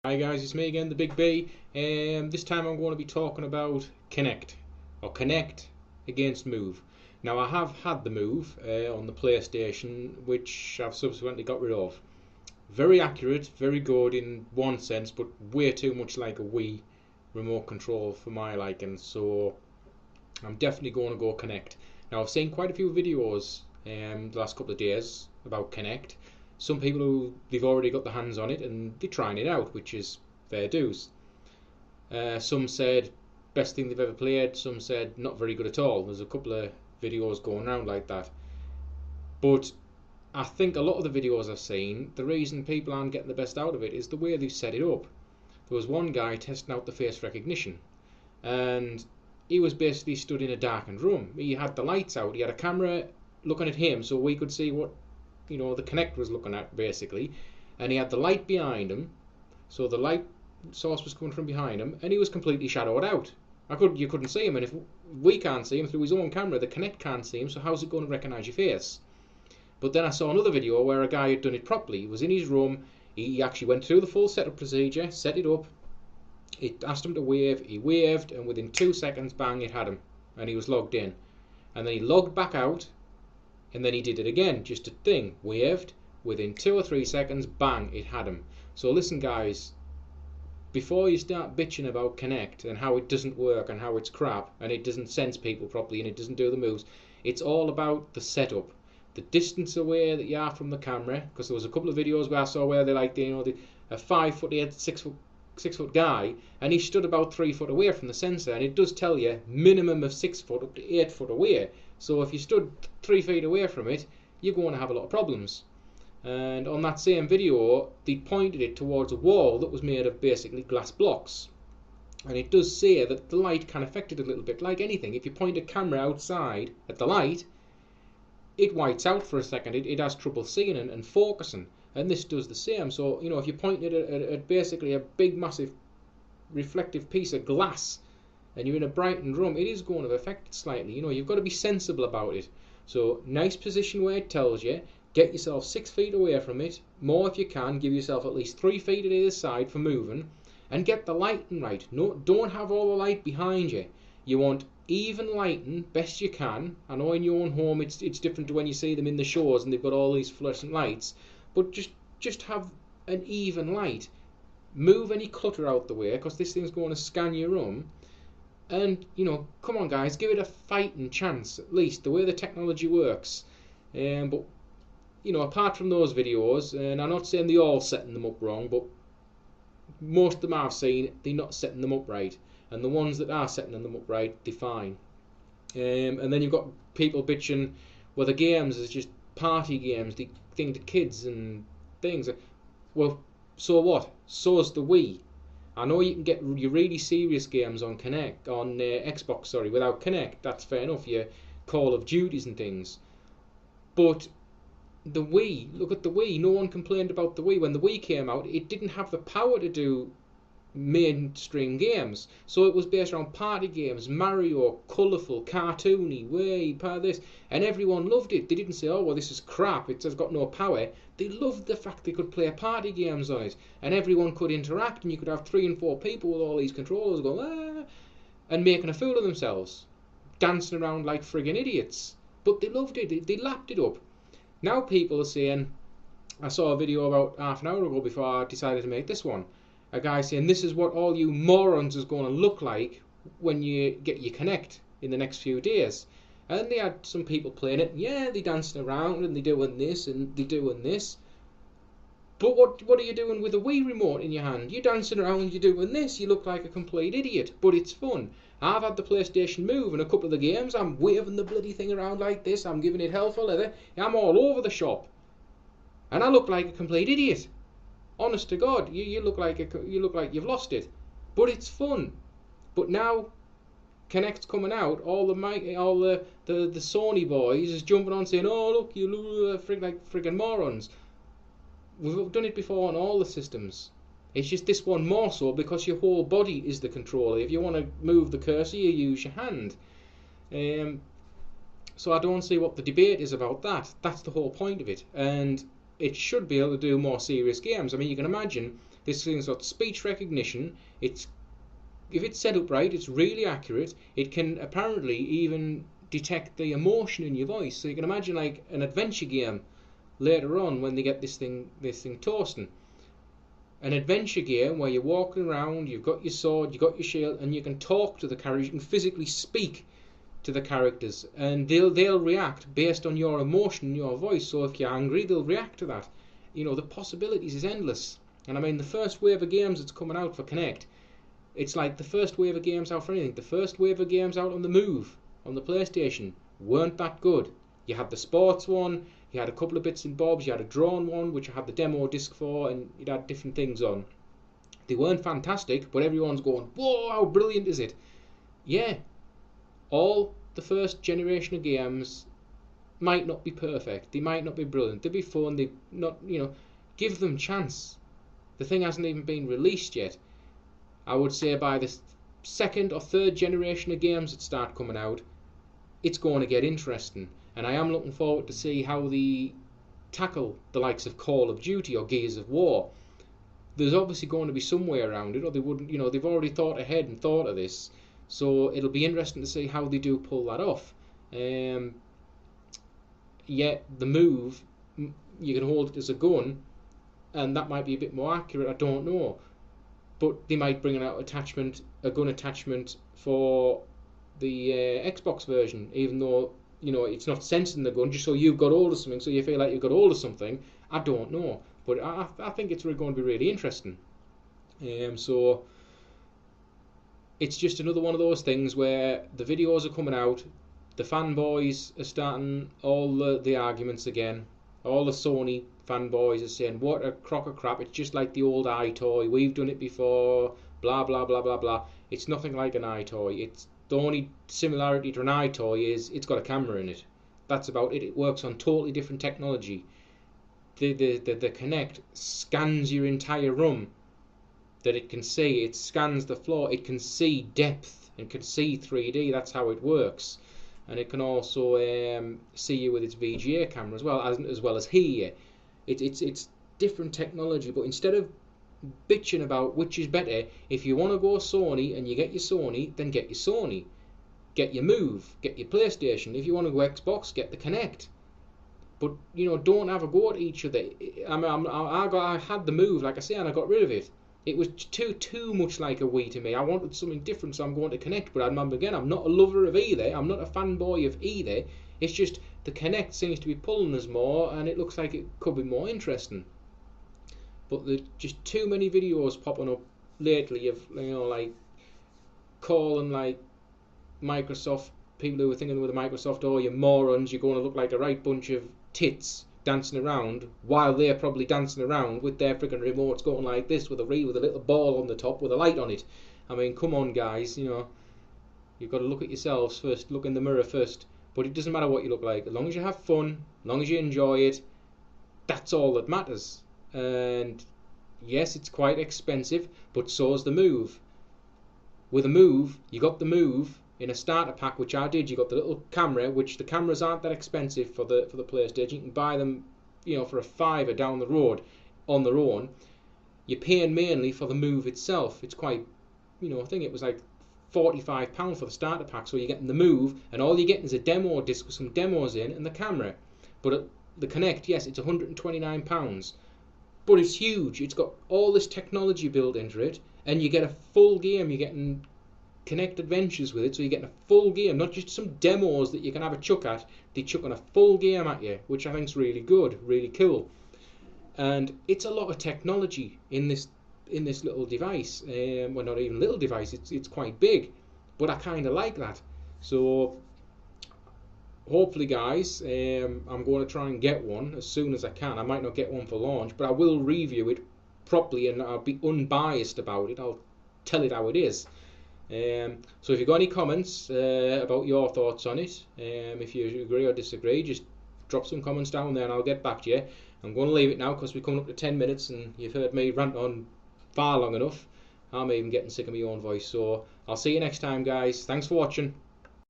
Hi guys, it's me again, the Big B. This time I'm going to be talking about Kinect, or Kinect against Move. Now I have had the Move on the PlayStation, which I've subsequently got rid of. Very accurate, very good in one sense, but way too much like a Wii remote control for my liking, so I'm definitely going to go Kinect. Now I've seen quite a few videos the last couple of days about Kinect. Some people who they've already got their hands on it and they're trying it out, which is fair dues. Some said best thing they've ever played. Some said not very good at all. There's a couple of videos going around like that. But I think a lot of the videos I've seen, the reason people aren't getting the best out of it is the way they've set it up. There was one guy testing out the face recognition, and he was basically stood in a darkened room. He had the lights out. He had a camera looking at him, so we could see what the Kinect was looking at basically, and he had the light behind him, so the light source was coming from behind him, and he was completely shadowed out. You couldn't see him, and if we can't see him through his own camera, the Kinect can't see him, so how's it going to recognise your face? But then I saw another video where a guy had done it properly. He was in his room, he actually went through the full setup procedure, set it up, it asked him to wave, he waved, and within 2 seconds, bang, it had him, and he was logged in. And then he logged back out, and then he did it again, just a thing, waved, within 2 or 3 seconds, bang, it had him. So listen guys, before you start bitching about Kinect and how it doesn't work and how it's crap and it doesn't sense people properly and it doesn't do the moves, it's all about the setup, the distance away that you are from the camera, because there was a couple of videos where I saw where they're like, a 5 foot 8, 6 foot guy, and he stood about 3 foot away from the sensor, and it does tell you minimum of 6 foot up to 8 foot away. So if you stood 3 feet away from it, you're going to have a lot of problems. And on that same video, they pointed it towards a wall that was made of basically glass blocks. And it does say that the light can affect it a little bit. Like anything, if you point a camera outside at the light, it whites out for a second. It has trouble seeing and focusing. And this does the same. So, if you point it at basically a big, massive reflective piece of glass, and you're in a brightened room, it is going to affect it slightly. You've got to be sensible about it. So nice position where it tells you, get yourself 6 feet away from it, more if you can, give yourself at least 3 feet at either side for moving, and get the lighting right. No, don't have all the light behind you. You want even lighting best you can. I know in your own home it's different to when you see them in the shows and they've got all these fluorescent lights, but just have an even light. Move any clutter out the way, because this thing's going to scan your room. And, come on guys, give it a fighting chance, at least, the way the technology works. But, apart from those videos, and I'm not saying they're all setting them up wrong, but most of them I've seen, they're not setting them up right. And the ones that are setting them up right, they're fine. And then you've got people bitching, well, the games is just party games, the thing to kids and things. Well, so what? So's the Wii. I know you can get your really serious games on Xbox, without Kinect. That's fair enough. Your Call of Duties and things. But the Wii, look at the Wii. No one complained about the Wii. When the Wii came out, it didn't have the power to do mainstream games. So it was based around party games, Mario, colourful, cartoony, way, part of this. And everyone loved it. They didn't say, oh, well, this is crap, it's got no power. They loved the fact they could play party games on it. And everyone could interact, and you could have 3 and 4 people with all these controllers going, ah, and making a fool of themselves. Dancing around like friggin' idiots. But they loved it, they lapped it up. Now people are saying, I saw a video about half an hour ago before I decided to make this one, a guy saying this is what all you morons is going to look like when you get your Kinect in the next few days. And they had some people playing it, yeah, they dancing around and they doing this and they doing this. But what are you doing with a Wii remote in your hand? You're dancing around, you're doing this, you look like a complete idiot, but it's fun. I've had the PlayStation Move in a couple of the games, I'm waving the bloody thing around like this, I'm giving it hell for leather, I'm all over the shop. And I look like a complete idiot. Honest to God, you look like you've lost it, but it's fun. But now, Kinect's coming out. All the Sony boys is jumping on saying, "Oh look, you look like friggin' morons." We've done it before on all the systems. It's just this one more so because your whole body is the controller. If you want to move the cursor, you use your hand. So I don't see what the debate is about that. That's the whole point of it, and it should be able to do more serious games. I mean, you can imagine This thing's got speech recognition. If it's set up right, it's really accurate. It can apparently even detect the emotion in your voice. So you can imagine like an adventure game later on when they get this thing toasting. An adventure game where you're walking around, you've got your sword, you've got your shield, and you can talk to the characters. You can physically speak to the characters, and they'll react based on your emotion, your voice. So if you're angry, they'll react to that. You know, the possibilities is endless. And I mean, the first wave of games that's coming out for Kinect, it's like the first wave of games out for anything. The first wave of games out on the Move, on the PlayStation, weren't that good. You had the sports one, you had a couple of bits and bobs, you had a drone one, which I had the demo disc for, and it had different things on. They weren't fantastic, but everyone's going, whoa, how brilliant is it? Yeah, all the first generation of games might not be perfect, they might not be brilliant, they'll be fun, they not, you know, give them chance. The thing hasn't even been released yet. I would say by the second or third generation of games that start coming out, it's going to get interesting. And I am looking forward to see how they tackle the likes of Call of Duty or Gears of War. There's obviously going to be some way around it, or they wouldn't, you know, they've already thought ahead and thought of this. So it'll be interesting to see how they do pull that off. Yet the Move, you can hold it as a gun, and that might be a bit more accurate, I don't know. But they might bring out a gun attachment for the Xbox version, even though, you know, it's not sensing the gun, just so you've got hold of something, so you feel like you've got hold of something. I don't know, but I think it's going to be really interesting. So it's just another one of those things where the videos are coming out, the fanboys are starting all the arguments again. All the Sony fanboys are saying, what a crock of crap, it's just like the old iToy, we've done it before, blah blah blah blah blah. It's nothing like an iToy. It's the only similarity to an iToy is it's got a camera in it. That's about it. It works on totally different technology. The Kinect scans your entire room that it can see. It scans the floor. It can see depth and can see 3D. That's how it works. And it can also see you with its VGA camera as well as hear you. It's different technology, but instead of bitching about which is better, if you want to go Sony and you get your Sony, then get your Sony. Get your Move, get your PlayStation. If you want to go Xbox, get the Kinect. But, you know, don't have a go at each other. I had the Move, like I say, and I got rid of it. It was too much like a Wii to me. I wanted something different, so I'm going to Kinect. But I remember again, I'm not a lover of either. I'm not a fanboy of either. It's just the Kinect seems to be pulling us more, and it looks like it could be more interesting. But there's just too many videos popping up lately of, you know, like calling like Microsoft, people who are thinking with Microsoft, oh, you morons, you're going to look like a right bunch of tits dancing around, while they're probably dancing around with their freaking remotes going like this with a little ball on the top with a light on it. I mean, come on guys, you know, you've got to look at yourselves first, look in the mirror first. But it doesn't matter what you look like, as long as you have fun, as long as you enjoy it, that's all that matters. And yes, it's quite expensive, but so's the Move. With a Move, you got the Move in a starter pack, which I did. You got the little camera, which the cameras aren't that expensive for the PlayStation. You can buy them, you know, for a $5 down the road on their own. You're paying mainly for the Move itself. It's quite, you know, I think it was like £45 for the starter pack. So you're getting the Move, and all you're getting is a demo disc with some demos in and the camera. But the Kinect, yes, it's £129. But it's huge. It's got all this technology built into it, and you get a full game. You're getting Kinect Adventures with it, so you're getting a full game, not just some demos that you can have a chuck at. They're chucking a full game at you, which I think is really good, really cool. And it's a lot of technology in this little device. Well, not even little device. It's quite big, but I kind of like that. So hopefully, guys, I'm going to try and get one as soon as I can. I might not get one for launch, but I will review it properly and I'll be unbiased about it. I'll tell it how it is. So if you've got any comments about your thoughts on it, if you agree or disagree, just drop some comments down there and I'll get back to you. I'm going to leave it now because we're coming up to 10 minutes and you've heard me rant on far long enough. I'm even getting sick of my own voice. So I'll see you next time, guys. Thanks for watching.